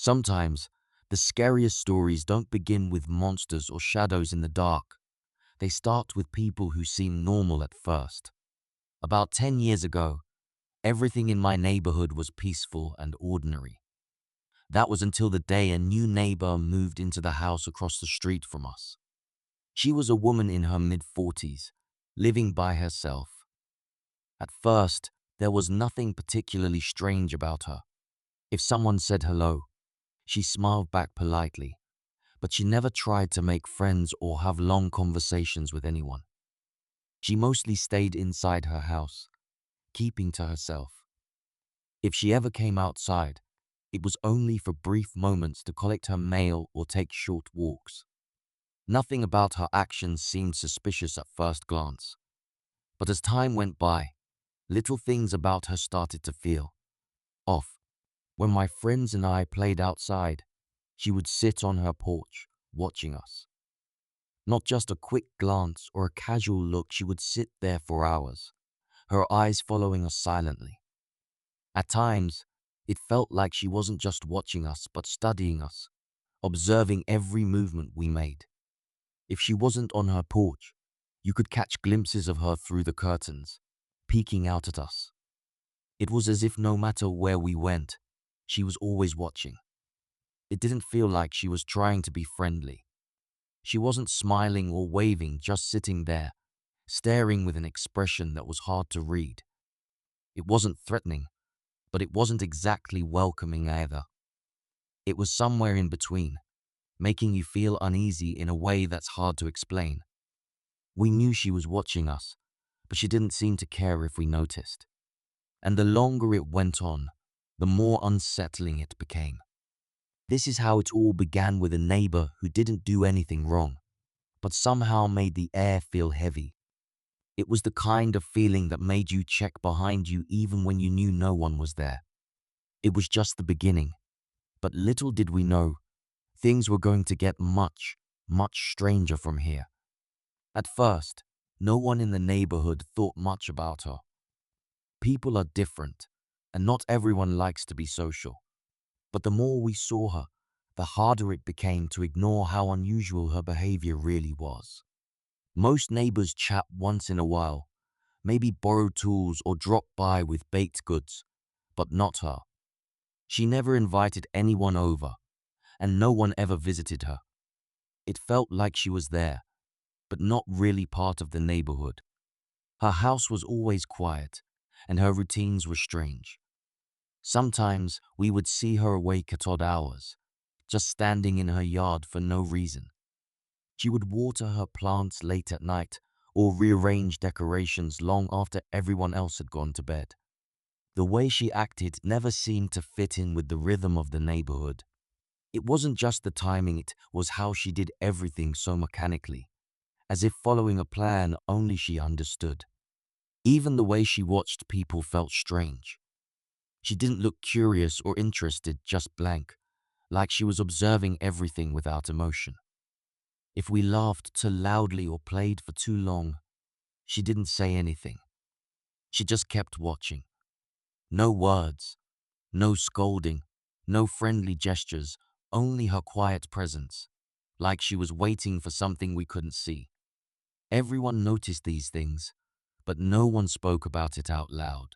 Sometimes, the scariest stories don't begin with monsters or shadows in the dark. They start with people who seem normal at first. About 10 years ago, everything in my neighborhood was peaceful and ordinary. That was until the day a new neighbor moved into the house across the street from us. She was a woman in her mid-40s, living by herself. At first, there was nothing particularly strange about her. If someone said hello, she smiled back politely, but she never tried to make friends or have long conversations with anyone. She mostly stayed inside her house, keeping to herself. If she ever came outside, it was only for brief moments to collect her mail or take short walks. Nothing about her actions seemed suspicious at first glance. But as time went by, little things about her started to feel off. When my friends and I played outside, she would sit on her porch, watching us. Not just a quick glance or a casual look, she would sit there for hours, her eyes following us silently. At times, it felt like she wasn't just watching us, but studying us, observing every movement we made. If she wasn't on her porch, you could catch glimpses of her through the curtains, peeking out at us. It was as if no matter where we went, she was always watching. It didn't feel like she was trying to be friendly. She wasn't smiling or waving, just sitting there, staring with an expression that was hard to read. It wasn't threatening, but it wasn't exactly welcoming either. It was somewhere in between, making you feel uneasy in a way that's hard to explain. We knew she was watching us, but she didn't seem to care if we noticed. And the longer it went on, the more unsettling it became. This is how it all began, with a neighbor who didn't do anything wrong, but somehow made the air feel heavy. It was the kind of feeling that made you check behind you even when you knew no one was there. It was just the beginning, but little did we know, things were going to get much, much stranger from here. At first, no one in the neighborhood thought much about her. People are different, and not everyone likes to be social. But the more we saw her, the harder it became to ignore how unusual her behavior really was. Most neighbors chat once in a while, maybe borrow tools or drop by with baked goods, but not her. She never invited anyone over, and no one ever visited her. It felt like she was there, but not really part of the neighborhood. Her house was always quiet, and her routines were strange. Sometimes we would see her awake at odd hours, just standing in her yard for no reason. She would water her plants late at night or rearrange decorations long after everyone else had gone to bed. The way she acted never seemed to fit in with the rhythm of the neighborhood. It wasn't just the timing, it was how she did everything so mechanically, as if following a plan only she understood. Even the way she watched people felt strange. She didn't look curious or interested, just blank, like she was observing everything without emotion. If we laughed too loudly or played for too long, she didn't say anything. She just kept watching. No words, no scolding, no friendly gestures, only her quiet presence, like she was waiting for something we couldn't see. Everyone noticed these things, but no one spoke about it out loud.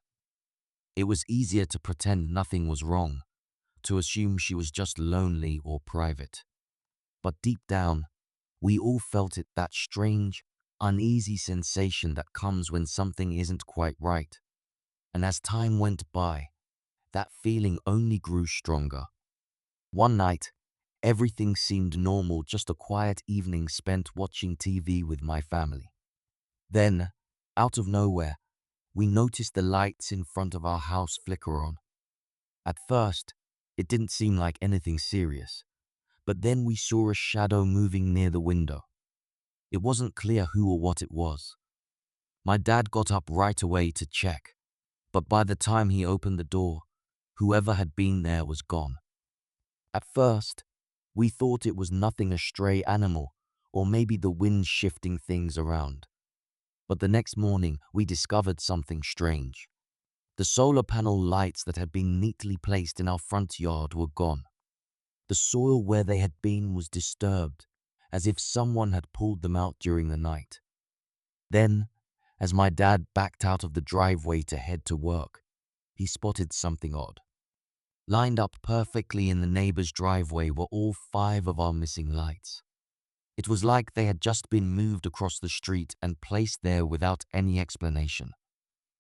It was easier to pretend nothing was wrong, to assume she was just lonely or private. But deep down, we all felt it, that strange, uneasy sensation that comes when something isn't quite right. And as time went by, that feeling only grew stronger. One night, everything seemed normal, just a quiet evening spent watching TV with my family. Then, out of nowhere, we noticed the lights in front of our house flicker on. At first, it didn't seem like anything serious, but then we saw a shadow moving near the window. It wasn't clear who or what it was. My dad got up right away to check, but by the time he opened the door, whoever had been there was gone. At first, we thought it was nothing, a stray animal, or maybe the wind shifting things around. But the next morning, we discovered something strange. The solar panel lights that had been neatly placed in our front yard were gone. The soil where they had been was disturbed, as if someone had pulled them out during the night. Then, as my dad backed out of the driveway to head to work, he spotted something odd. Lined up perfectly in the neighbor's driveway were all 5 of our missing lights. It was like they had just been moved across the street and placed there without any explanation.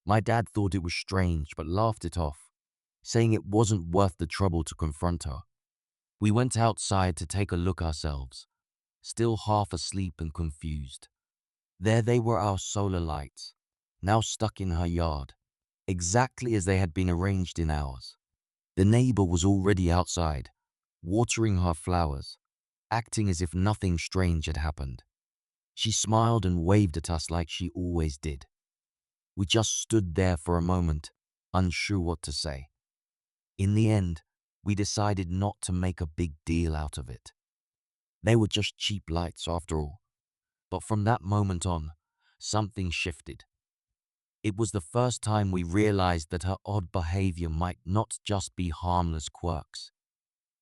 My dad thought it was strange but laughed it off, saying it wasn't worth the trouble to confront her. We went outside to take a look ourselves, still half asleep and confused. There they were, our solar lights, now stuck in her yard, exactly as they had been arranged in ours. The neighbor was already outside, watering her flowers, acting as if nothing strange had happened. She smiled and waved at us like she always did. We just stood there for a moment, unsure what to say. In the end, we decided not to make a big deal out of it. They were just cheap lights after all. But from that moment on, something shifted. It was the first time we realized that her odd behavior might not just be harmless quirks.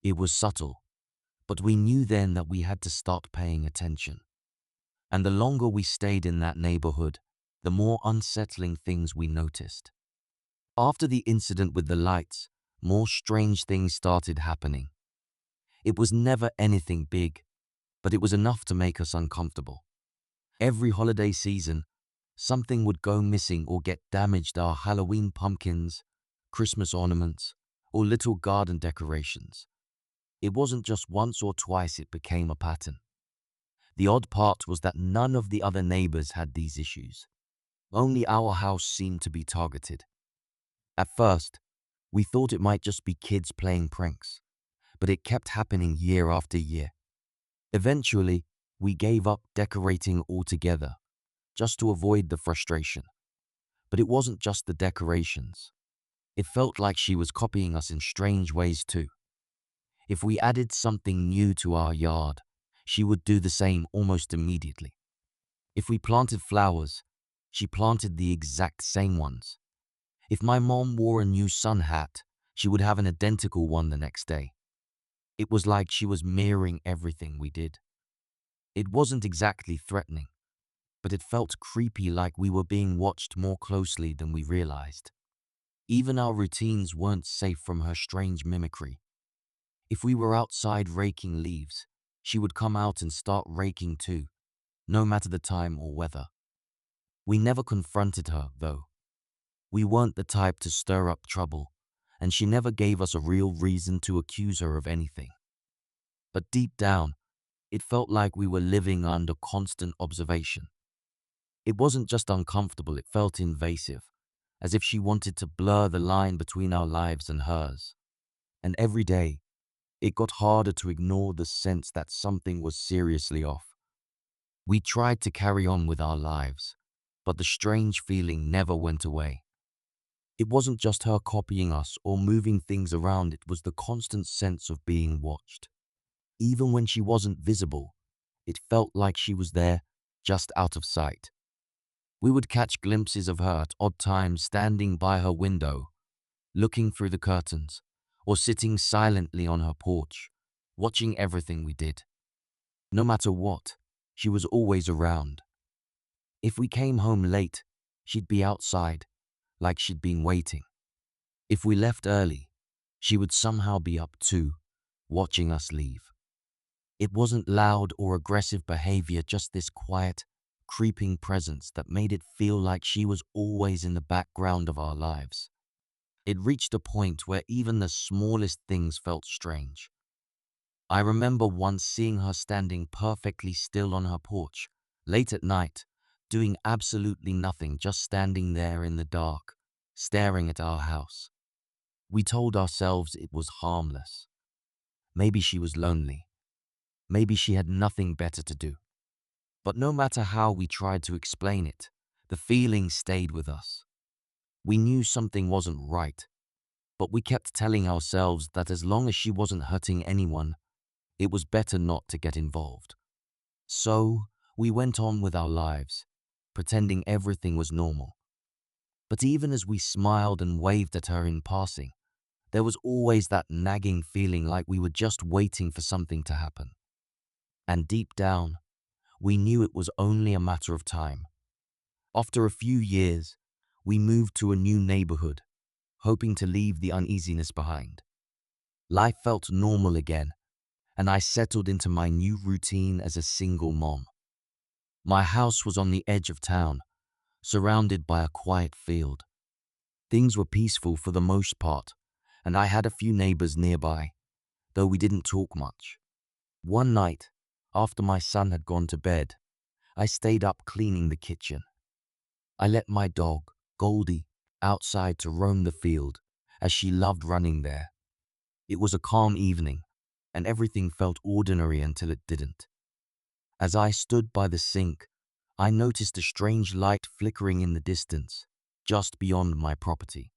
It was subtle, but we knew then that we had to start paying attention. And the longer we stayed in that neighborhood, the more unsettling things we noticed. After the incident with the lights, more strange things started happening. It was never anything big, but it was enough to make us uncomfortable. Every holiday season, something would go missing or get damaged: our Halloween pumpkins, Christmas ornaments, or little garden decorations. It wasn't just once or twice, it became a pattern. The odd part was that none of the other neighbors had these issues. Only our house seemed to be targeted. At first, we thought it might just be kids playing pranks, but it kept happening year after year. Eventually, we gave up decorating altogether, just to avoid the frustration. But it wasn't just the decorations. It felt like she was copying us in strange ways too. If we added something new to our yard, she would do the same almost immediately. If we planted flowers, she planted the exact same ones. If my mom wore a new sun hat, she would have an identical one the next day. It was like she was mirroring everything we did. It wasn't exactly threatening, but it felt creepy, like we were being watched more closely than we realized. Even our routines weren't safe from her strange mimicry. If we were outside raking leaves, she would come out and start raking too, no matter the time or weather. We never confronted her, though. We weren't the type to stir up trouble, and she never gave us a real reason to accuse her of anything. But deep down, it felt like we were living under constant observation. It wasn't just uncomfortable, it felt invasive, as if she wanted to blur the line between our lives and hers. And every day, it got harder to ignore the sense that something was seriously off. We tried to carry on with our lives, but the strange feeling never went away. It wasn't just her copying us or moving things around, it was the constant sense of being watched. Even when she wasn't visible, it felt like she was there, just out of sight. We would catch glimpses of her at odd times, standing by her window, looking through the curtains, or sitting silently on her porch, watching everything we did. No matter what, she was always around. If we came home late, she'd be outside, like she'd been waiting. If we left early, she would somehow be up too, watching us leave. It wasn't loud or aggressive behavior, just this quiet, creeping presence that made it feel like she was always in the background of our lives. It reached a point where even the smallest things felt strange. I remember once seeing her standing perfectly still on her porch, late at night, doing absolutely nothing, just standing there in the dark, staring at our house. We told ourselves it was harmless. Maybe she was lonely. Maybe she had nothing better to do. But no matter how we tried to explain it, the feeling stayed with us. We knew something wasn't right, but we kept telling ourselves that as long as she wasn't hurting anyone, it was better not to get involved. So, we went on with our lives, pretending everything was normal. But even as we smiled and waved at her in passing, There was always that nagging feeling like we were just waiting for something to happen. And deep down, we knew it was only a matter of time. After a few years, we moved to a new neighborhood, hoping to leave the uneasiness behind. Life felt normal again, and I settled into my new routine as a single mom. My house was on the edge of town, surrounded by a quiet field. Things were peaceful for the most part, and I had a few neighbors nearby, though we didn't talk much. One night, after my son had gone to bed, I stayed up cleaning the kitchen. I let my dog, Goldie, outside to roam the field, as she loved running there. It was a calm evening, and everything felt ordinary until it didn't. As I stood by the sink, I noticed a strange light flickering in the distance, just beyond my property.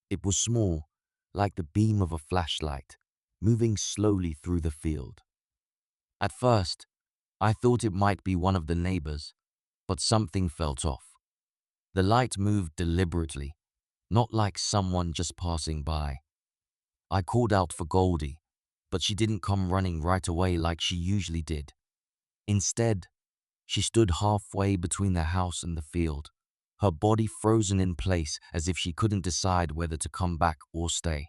It was small, like the beam of a flashlight, moving slowly through the field. At first, I thought it might be one of the neighbors, but something felt off. The light moved deliberately, not like someone just passing by. I called out for Goldie, but she didn't come running right away like she usually did. Instead, she stood halfway between the house and the field, her body frozen in place as if she couldn't decide whether to come back or stay.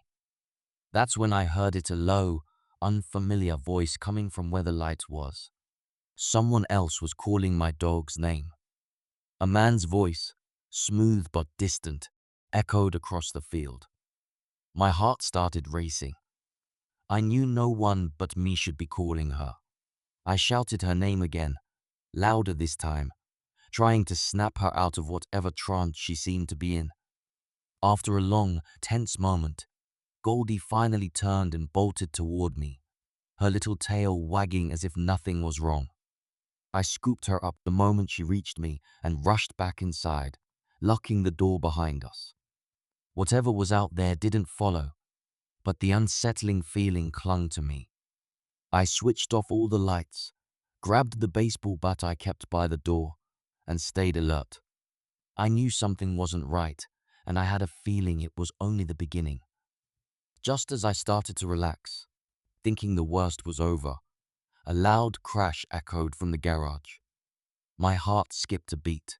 That's when I heard a low, unfamiliar voice coming from where the light was. Someone else was calling my dog's name. A man's voice, smooth but distant, echoed across the field. My heart started racing. I knew no one but me should be calling her. I shouted her name again, louder this time, trying to snap her out of whatever trance she seemed to be in. After a long, tense moment, Goldie finally turned and bolted toward me, her little tail wagging as if nothing was wrong. I scooped her up the moment she reached me and rushed back inside, locking the door behind us. Whatever was out there didn't follow, but the unsettling feeling clung to me. I switched off all the lights, grabbed the baseball bat I kept by the door, and stayed alert. I knew something wasn't right, and I had a feeling it was only the beginning. Just as I started to relax, thinking the worst was over, a loud crash echoed from the garage. My heart skipped a beat.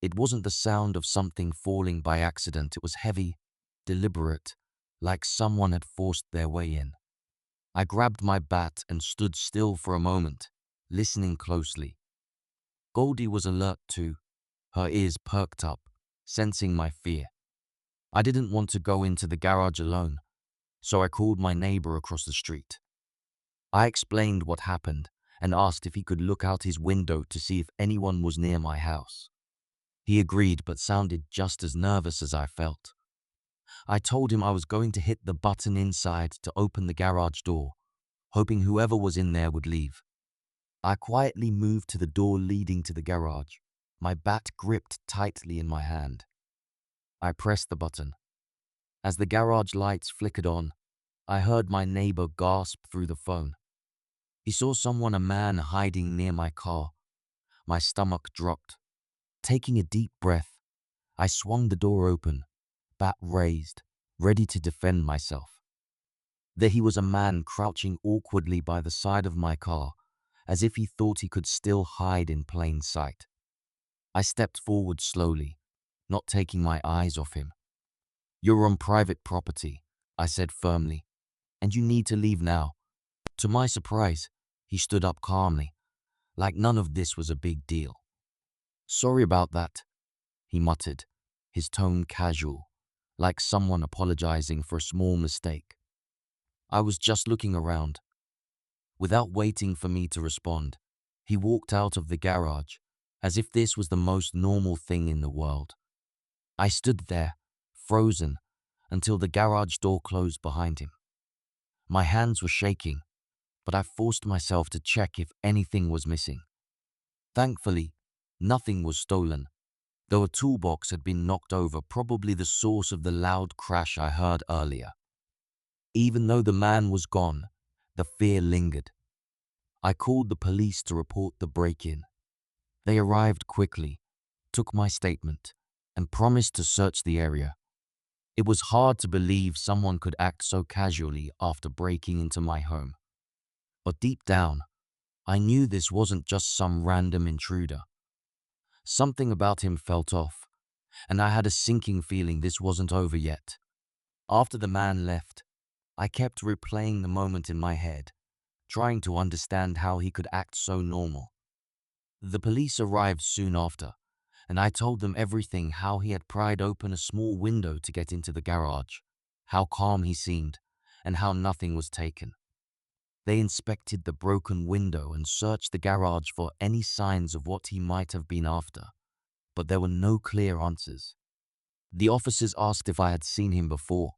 It wasn't the sound of something falling by accident. It was heavy, deliberate, like someone had forced their way in. I grabbed my bat and stood still for a moment, listening closely. Goldie was alert too, her ears perked up, sensing my fear. I didn't want to go into the garage alone, so I called my neighbor across the street. I explained what happened and asked if he could look out his window to see if anyone was near my house. He agreed but sounded just as nervous as I felt. I told him I was going to hit the button inside to open the garage door, hoping whoever was in there would leave. I quietly moved to the door leading to the garage, my bat gripped tightly in my hand. I pressed the button. As the garage lights flickered on, I heard my neighbor gasp through the phone. He saw a man hiding near my car. My stomach dropped. Taking a deep breath, I swung the door open, bat raised, ready to defend myself. There he was, a man crouching awkwardly by the side of my car, as if he thought he could still hide in plain sight. I stepped forward slowly, not taking my eyes off him. "You're on private property," I said firmly, "and you need to leave now." To my surprise, he stood up calmly, like none of this was a big deal. "Sorry about that," he muttered, his tone casual, like someone apologizing for a small mistake. "I was just looking around." Without waiting for me to respond, he walked out of the garage, as if this was the most normal thing in the world. I stood there, frozen, until the garage door closed behind him. My hands were shaking, but I forced myself to check if anything was missing. Thankfully, nothing was stolen, though a toolbox had been knocked over, probably the source of the loud crash I heard earlier. Even though the man was gone, the fear lingered. I called the police to report the break-in. They arrived quickly, took my statement, and promised to search the area. It was hard to believe someone could act so casually after breaking into my home. But deep down, I knew this wasn't just some random intruder. Something about him felt off, and I had a sinking feeling this wasn't over yet. After the man left, I kept replaying the moment in my head, trying to understand how he could act so normal. The police arrived soon after, and I told them everything: how he had pried open a small window to get into the garage, how calm he seemed, and how nothing was taken. They inspected the broken window and searched the garage for any signs of what he might have been after, but there were no clear answers. The officers asked if I had seen him before,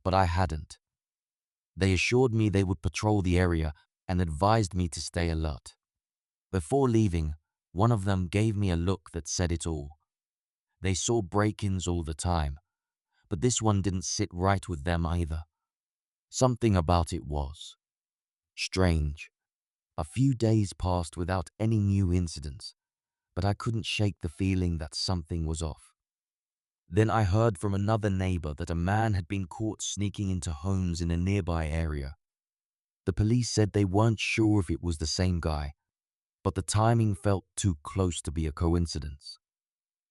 but I hadn't. They assured me they would patrol the area and advised me to stay alert. Before leaving, one of them gave me a look that said it all. They saw break-ins all the time, but this one didn't sit right with them either. Something about it was strange. A few days passed without any new incidents, but I couldn't shake the feeling that something was off. Then I heard from another neighbor that a man had been caught sneaking into homes in a nearby area. The police said they weren't sure if it was the same guy, but the timing felt too close to be a coincidence.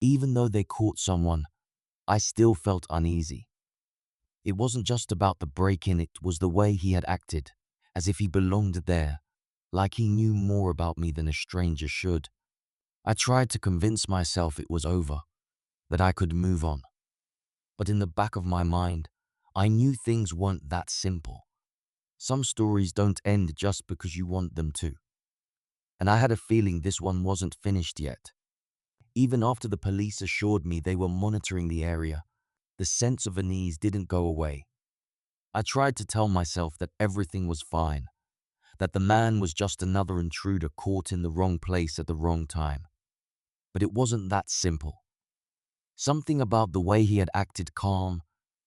Even though they caught someone, I still felt uneasy. It wasn't just about the break-in, it was the way he had acted, as if he belonged there, like he knew more about me than a stranger should. I tried to convince myself it was over, that I could move on. But in the back of my mind, I knew things weren't that simple. Some stories don't end just because you want them to. And I had a feeling this one wasn't finished yet. Even after the police assured me they were monitoring the area, the sense of unease didn't go away. I tried to tell myself that everything was fine, that the man was just another intruder caught in the wrong place at the wrong time. But it wasn't that simple. Something about the way he had acted, calm,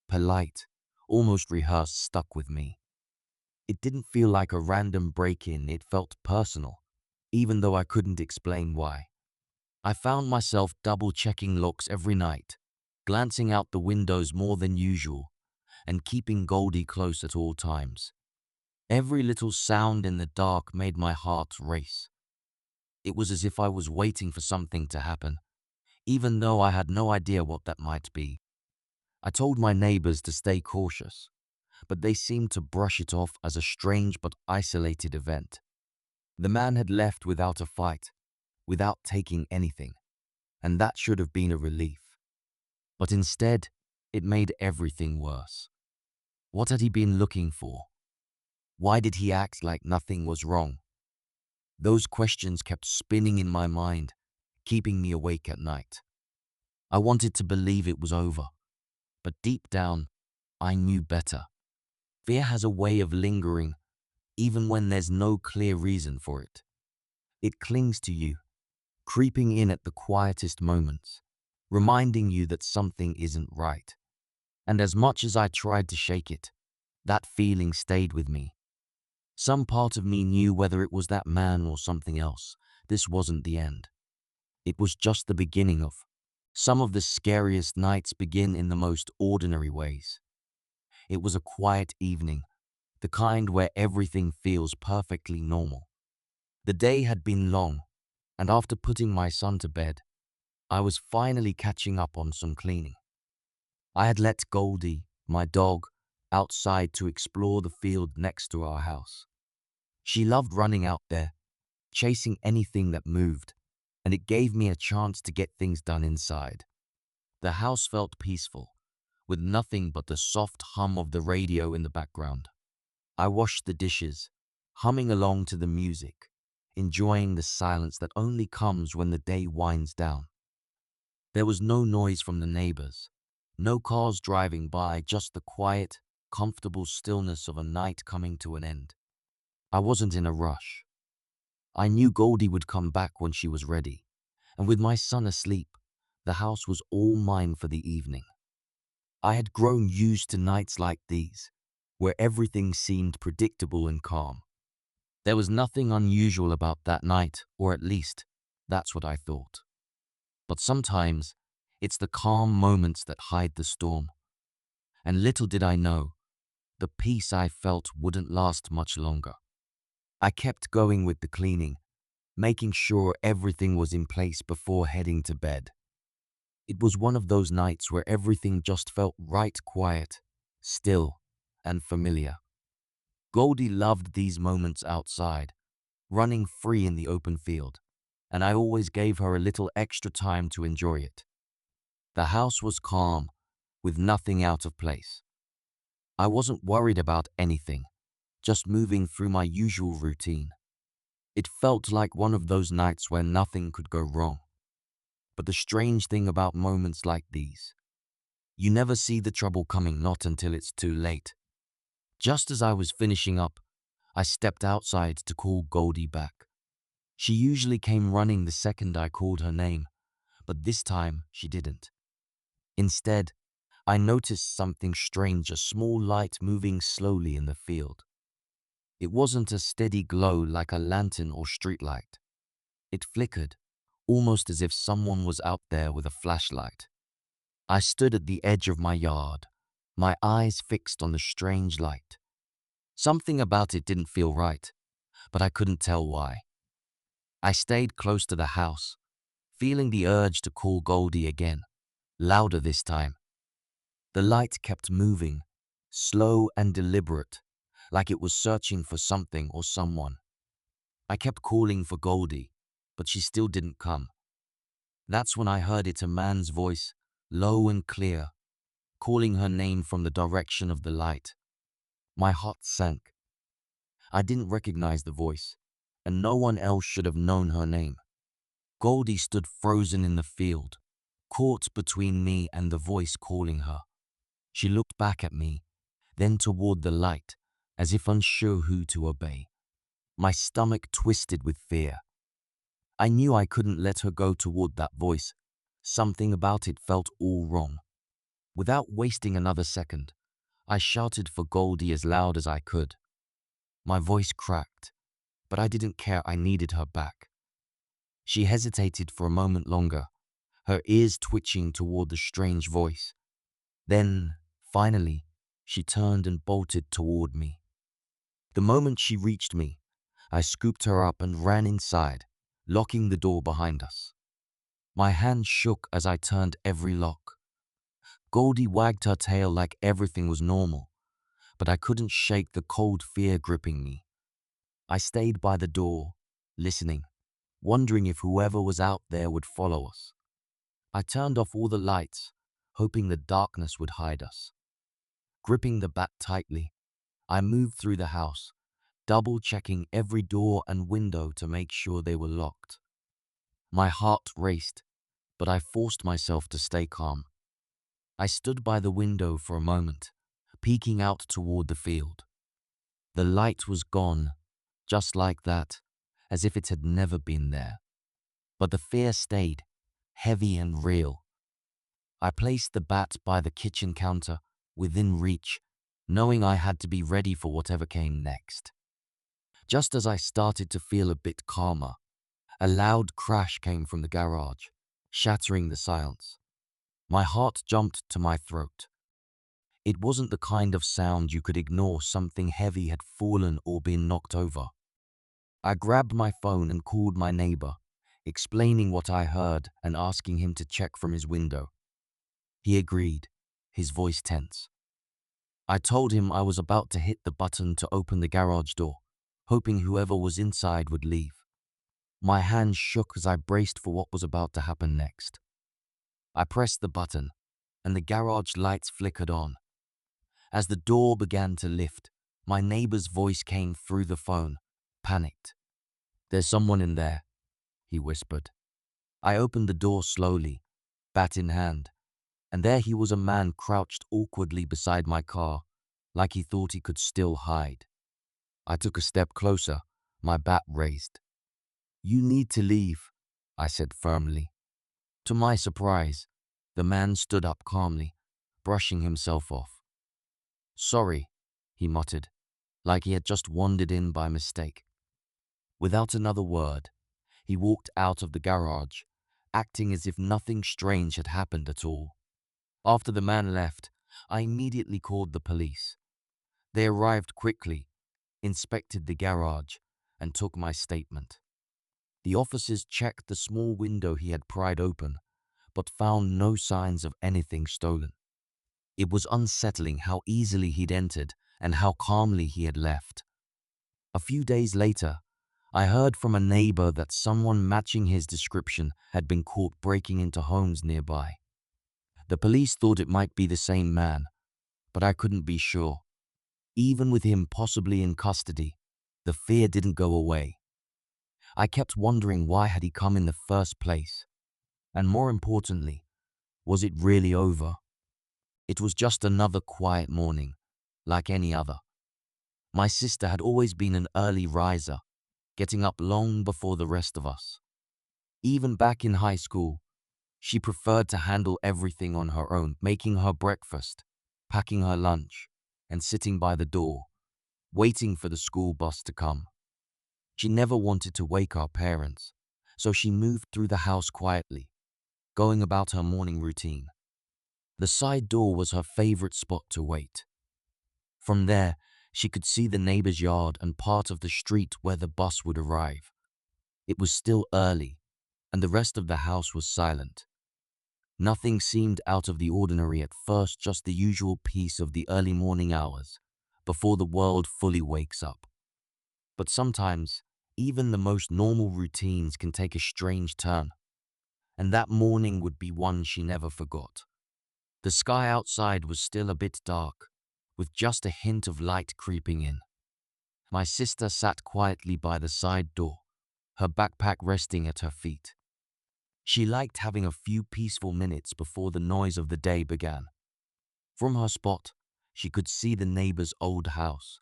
polite, almost rehearsed, stuck with me. It didn't feel like a random break-in, it felt personal, even though I couldn't explain why. I found myself double-checking locks every night, glancing out the windows more than usual, and keeping Goldie close at all times. Every little sound in the dark made my heart race. It was as if I was waiting for something to happen, even though I had no idea what that might be. I told my neighbors to stay cautious, but they seemed to brush it off as a strange but isolated event. The man had left without a fight, without taking anything, and that should have been a relief. But instead, it made everything worse. What had he been looking for? Why did he act like nothing was wrong? Those questions kept spinning in my mind, keeping me awake at night. I wanted to believe it was over, but deep down, I knew better. Fear has a way of lingering, even when there's no clear reason for it. It clings to you, creeping in at the quietest moments, reminding you that something isn't right. And as much as I tried to shake it, that feeling stayed with me. Some part of me knew whether it was that man or something else, this wasn't the end. It was just the beginning of. Some of the scariest nights begin in the most ordinary ways. It was a quiet evening, the kind where everything feels perfectly normal. The day had been long, and after putting my son to bed, I was finally catching up on some cleaning. I had let Goldie, my dog, outside to explore the field next to our house. She loved running out there, chasing anything that moved, and it gave me a chance to get things done inside. The house felt peaceful, with nothing but the soft hum of the radio in the background. I washed the dishes, humming along to the music, enjoying the silence that only comes when the day winds down. There was no noise from the neighbors, no cars driving by, just the quiet, comfortable stillness of a night coming to an end. I wasn't in a rush. I knew Goldie would come back when she was ready, and with my son asleep, the house was all mine for the evening. I had grown used to nights like these, where everything seemed predictable and calm. There was nothing unusual about that night, or at least, that's what I thought. But sometimes, it's the calm moments that hide the storm. And little did I know, the peace I felt wouldn't last much longer. I kept going with the cleaning, making sure everything was in place before heading to bed. It was one of those nights where everything just felt right quiet, still, and familiar. Goldie loved these moments outside, running free in the open field, and I always gave her a little extra time to enjoy it. The house was calm, with nothing out of place. I wasn't worried about anything, just moving through my usual routine. It felt like one of those nights where nothing could go wrong. But the strange thing about moments like these, you never see the trouble coming, not until it's too late. Just as I was finishing up, I stepped outside to call Goldie back. She usually came running the second I called her name, but this time she didn't. Instead, I noticed something strange, a small light moving slowly in the field. It wasn't a steady glow like a lantern or streetlight. It flickered, almost as if someone was out there with a flashlight. I stood at the edge of my yard, my eyes fixed on the strange light. Something about it didn't feel right, but I couldn't tell why. I stayed close to the house, feeling the urge to call Goldie again, louder this time. The light kept moving, slow and deliberate, like it was searching for something or someone. I kept calling for Goldie, but she still didn't come. That's when I heard it, a man's voice, low and clear, calling her name from the direction of the light. My heart sank. I didn't recognize the voice, and no one else should have known her name. Goldie stood frozen in the field, caught between me and the voice calling her. She looked back at me, then toward the light, as if unsure who to obey. My stomach twisted with fear. I knew I couldn't let her go toward that voice. Something about it felt all wrong. Without wasting another second, I shouted for Goldie as loud as I could. My voice cracked, but I didn't care. I needed her back. She hesitated for a moment longer, her ears twitching toward the strange voice. Then, finally, she turned and bolted toward me. The moment she reached me, I scooped her up and ran inside, locking the door behind us. My hand shook as I turned every lock. Goldie wagged her tail like everything was normal, but I couldn't shake the cold fear gripping me. I stayed by the door, listening, wondering if whoever was out there would follow us. I turned off all the lights, hoping the darkness would hide us. Gripping the bat tightly, I moved through the house, double-checking every door and window to make sure they were locked. My heart raced, but I forced myself to stay calm. I stood by the window for a moment, peeking out toward the field. The light was gone, just like that, as if it had never been there. But the fear stayed, heavy and real. I placed the bat by the kitchen counter, within reach, knowing I had to be ready for whatever came next. Just as I started to feel a bit calmer, a loud crash came from the garage, shattering the silence. My heart jumped to my throat. It wasn't the kind of sound you could ignore. Something heavy had fallen or been knocked over. I grabbed my phone and called my neighbor, explaining what I heard and asking him to check from his window. He agreed, his voice tense. I told him I was about to hit the button to open the garage door, hoping whoever was inside would leave. My hands shook as I braced for what was about to happen next. I pressed the button, and the garage lights flickered on. As the door began to lift, my neighbor's voice came through the phone, panicked. "There's someone in there," he whispered. I opened the door slowly, bat in hand, and there he was, a man crouched awkwardly beside my car, like he thought he could still hide. I took a step closer, my bat raised. "You need to leave," I said firmly. To my surprise, the man stood up calmly, brushing himself off. "Sorry," he muttered, like he had just wandered in by mistake. Without another word, he walked out of the garage, acting as if nothing strange had happened at all. After the man left, I immediately called the police. They arrived quickly, inspected the garage, and took my statement. The officers checked the small window he had pried open, but found no signs of anything stolen. It was unsettling how easily he'd entered and how calmly he had left. A few days later, I heard from a neighbor that someone matching his description had been caught breaking into homes nearby. The police thought it might be the same man, but I couldn't be sure. Even with him possibly in custody, the fear didn't go away. I kept wondering, why had he come in the first place? And more importantly, was it really over? It was just another quiet morning, like any other. My sister had always been an early riser, getting up long before the rest of us. Even back in high school, she preferred to handle everything on her own, making her breakfast, packing her lunch, and sitting by the door, waiting for the school bus to come. She never wanted to wake our parents, so she moved through the house quietly, going about her morning routine. The side door was her favorite spot to wait. From there, she could see the neighbor's yard and part of the street where the bus would arrive. It was still early, and the rest of the house was silent. Nothing seemed out of the ordinary at first, just the usual peace of the early morning hours, before the world fully wakes up. But sometimes, even the most normal routines can take a strange turn, and that morning would be one she never forgot. The sky outside was still a bit dark, with just a hint of light creeping in. My sister sat quietly by the side door, her backpack resting at her feet. She liked having a few peaceful minutes before the noise of the day began. From her spot, she could see the neighbor's old house,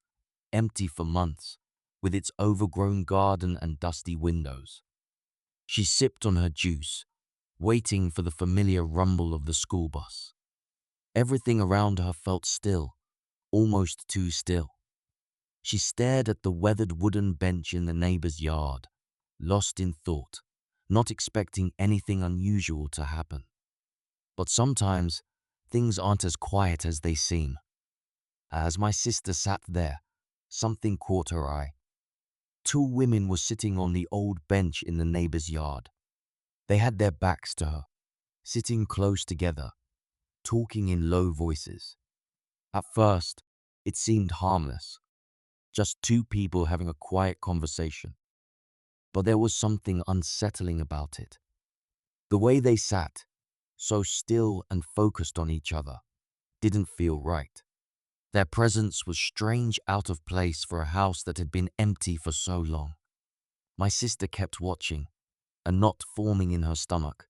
empty for months, with its overgrown garden and dusty windows. She sipped on her juice, waiting for the familiar rumble of the school bus. Everything around her felt still, almost too still. She stared at the weathered wooden bench in the neighbor's yard, lost in thought, not expecting anything unusual to happen. But sometimes, things aren't as quiet as they seem. As my sister sat there, something caught her eye. Two women were sitting on the old bench in the neighbor's yard. They had their backs to her, sitting close together, talking in low voices. At first, it seemed harmless, just two people having a quiet conversation. But there was something unsettling about it. The way they sat, so still and focused on each other, didn't feel right. Their presence was strange, out of place for a house that had been empty for so long. My sister kept watching, a knot forming in her stomach,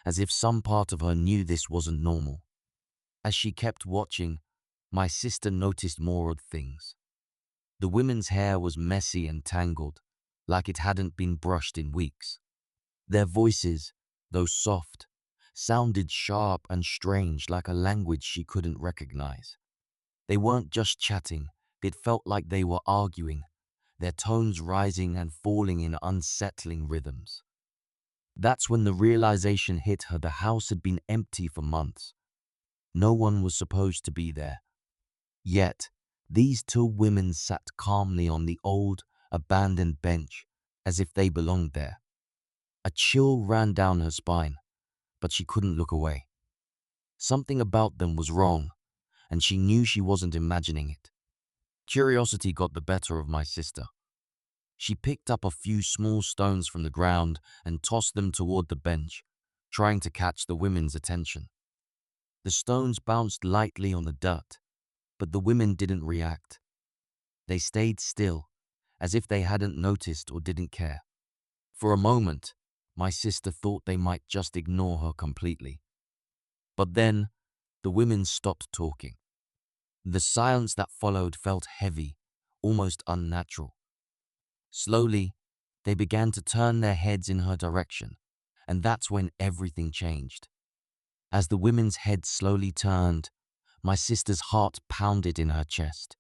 as if some part of her knew this wasn't normal. As she kept watching, my sister noticed more odd things. The women's hair was messy and tangled, like it hadn't been brushed in weeks. Their voices, though soft, sounded sharp and strange, like a language she couldn't recognize. They weren't just chatting, it felt like they were arguing, their tones rising and falling in unsettling rhythms. That's when the realization hit her: the house had been empty for months. No one was supposed to be there. Yet, these two women sat calmly on the old, abandoned bench, as if they belonged there. A chill ran down her spine, but she couldn't look away. Something about them was wrong, and she knew she wasn't imagining it. Curiosity got the better of my sister. She picked up a few small stones from the ground and tossed them toward the bench, trying to catch the women's attention. The stones bounced lightly on the dirt, but the women didn't react. They stayed still, as if they hadn't noticed or didn't care. For a moment, my sister thought they might just ignore her completely. But then, the women stopped talking. The silence that followed felt heavy, almost unnatural. Slowly, they began to turn their heads in her direction, and that's when everything changed. As the women's heads slowly turned, my sister's heart pounded in her chest.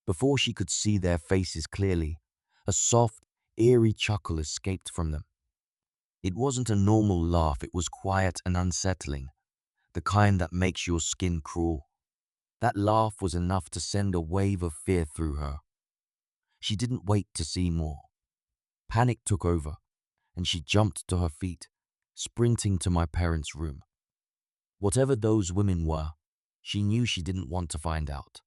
Before she could see their faces clearly, a soft, eerie chuckle escaped from them. It wasn't a normal laugh, it was quiet and unsettling, the kind that makes your skin crawl. That laugh was enough to send a wave of fear through her. She didn't wait to see more. Panic took over, and she jumped to her feet, sprinting to my parents' room. Whatever those women were, she knew she didn't want to find out.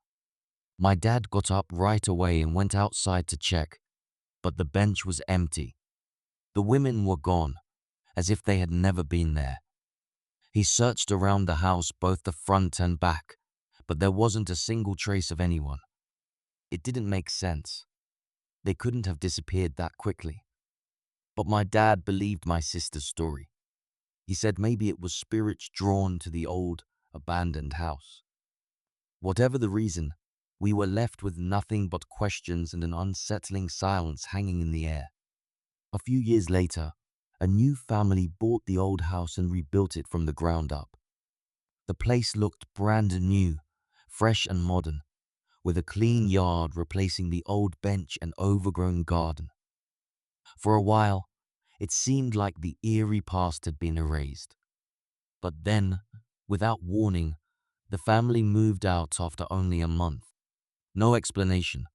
My dad got up right away and went outside to check, but the bench was empty. The women were gone, as if they had never been there. He searched around the house, both the front and back, but there wasn't a single trace of anyone. It didn't make sense. They couldn't have disappeared that quickly. But my dad believed my sister's story. He said maybe it was spirits drawn to the old, abandoned house. Whatever the reason, we were left with nothing but questions and an unsettling silence hanging in the air. A few years later, a new family bought the old house and rebuilt it from the ground up. The place looked brand new, fresh and modern, with a clean yard replacing the old bench and overgrown garden. For a while, it seemed like the eerie past had been erased. But then, without warning, the family moved out after only a month. No explanation,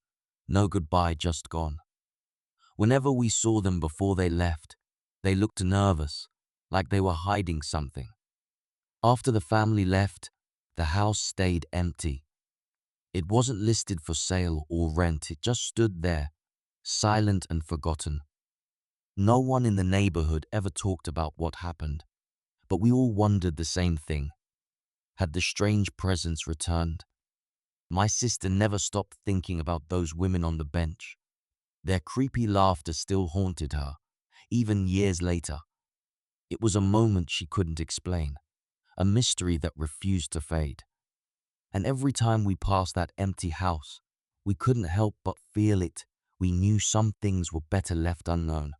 no goodbye, just gone. Whenever we saw them before they left, they looked nervous, like they were hiding something. After the family left, the house stayed empty. It wasn't listed for sale or rent, it just stood there, silent and forgotten. No one in the neighborhood ever talked about what happened, but we all wondered the same thing. Had the strange presence returned? My sister never stopped thinking about those women on the bench. Their creepy laughter still haunted her, even years later. It was a moment she couldn't explain, a mystery that refused to fade. And every time we passed that empty house, we couldn't help but feel it. We knew some things were better left unknown.